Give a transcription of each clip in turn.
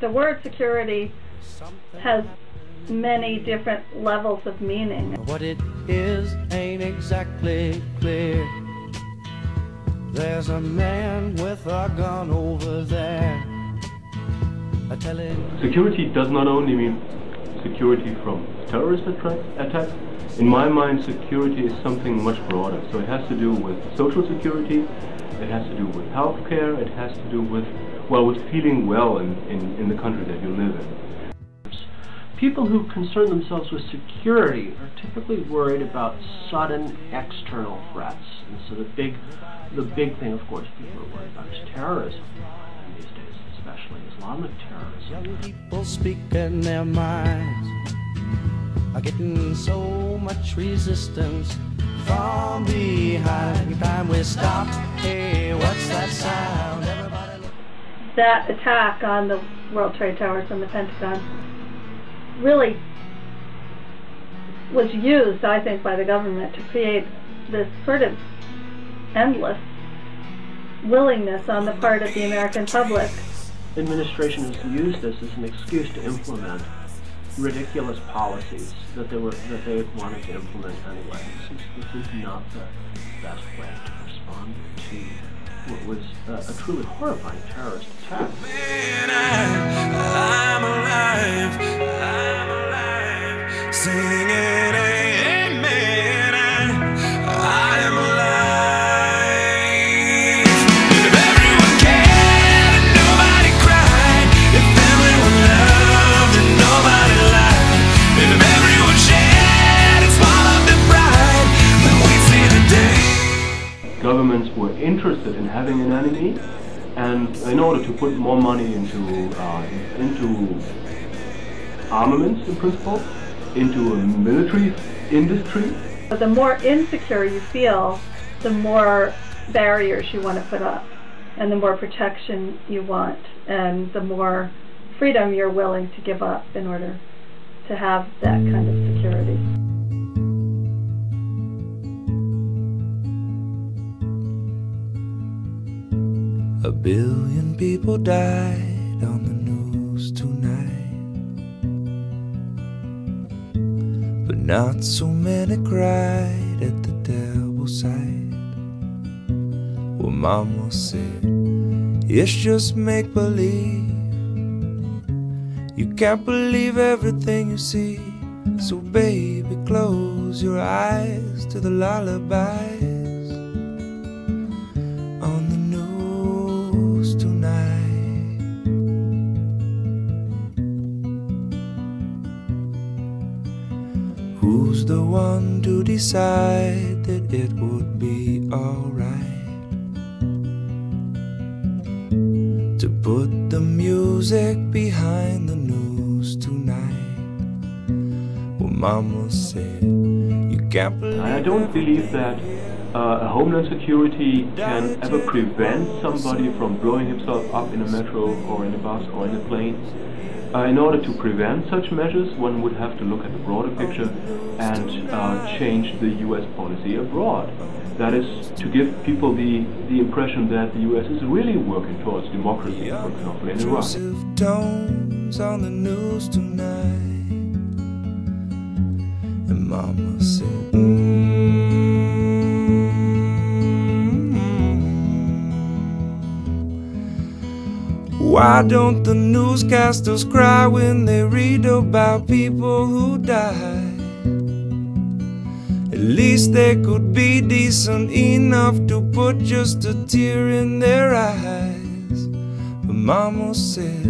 The word security has many different levels of meaning. What it is ain't exactly clear. There's a man with a gun over there. I tell him. Security does not only mean security from terrorist attacks. In my mind, security is something much broader. So it has to do with social security, it has to do with healthcare, it has to do with, well, with feeling well in the country that you live in. People who concern themselves with security are typically worried about sudden external threats. And so the big thing, of course, people are worried about is terrorism. And these days, especially Islamic terrorism. Young people speaking their minds are getting so much resistance from behind. Time we stop. Hey, what's that sound? Everybody look. That attack on the World Trade Towers and the Pentagon really was used, I think, by the government to create this sort of endless willingness on the part of the American public. The administration has used this as an excuse to implement ridiculous policies that they wanted to implement anyway. This is not the best way to respond to what was a truly horrifying terrorist attack. I'm alive, singing amen, I am alive. If everyone cared and nobody cried, if everyone loved and nobody lied, if everyone shared and swallowed their pride, then we'd see the day. Governments were interested in having an enemy, and in order to put more money into armaments, in principle, into a military industry. But the more insecure you feel, the more barriers you want to put up, and the more protection you want, and the more freedom you're willing to give up in order to have that kind of security. A billion people died on the news tonight, but not so many cried at the terrible sight. Well, Mama said, it's just make-believe. You can't believe everything you see, so baby, close your eyes to the lullabies on the news tonight. Who's the one to decide that it would be alright to put the music behind the news tonight? Well, Mama said, you can't believe. I don't believe that a Homeland Security can ever prevent somebody from blowing himself up in a metro or in a bus or in a plane. In order to prevent such measures, one would have to look at the broader picture and change the US policy abroad. That is, to give people the impression that the US is really working towards democracy, for example, in Iraq. Tones on the news tonight, and Mama said, why don't the newscasters cry when they read about people who died? At least they could be decent enough to put just a tear in their eyes. But Mama said,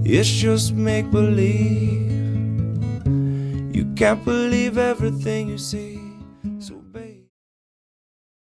it's just make-believe. You can't believe everything you see.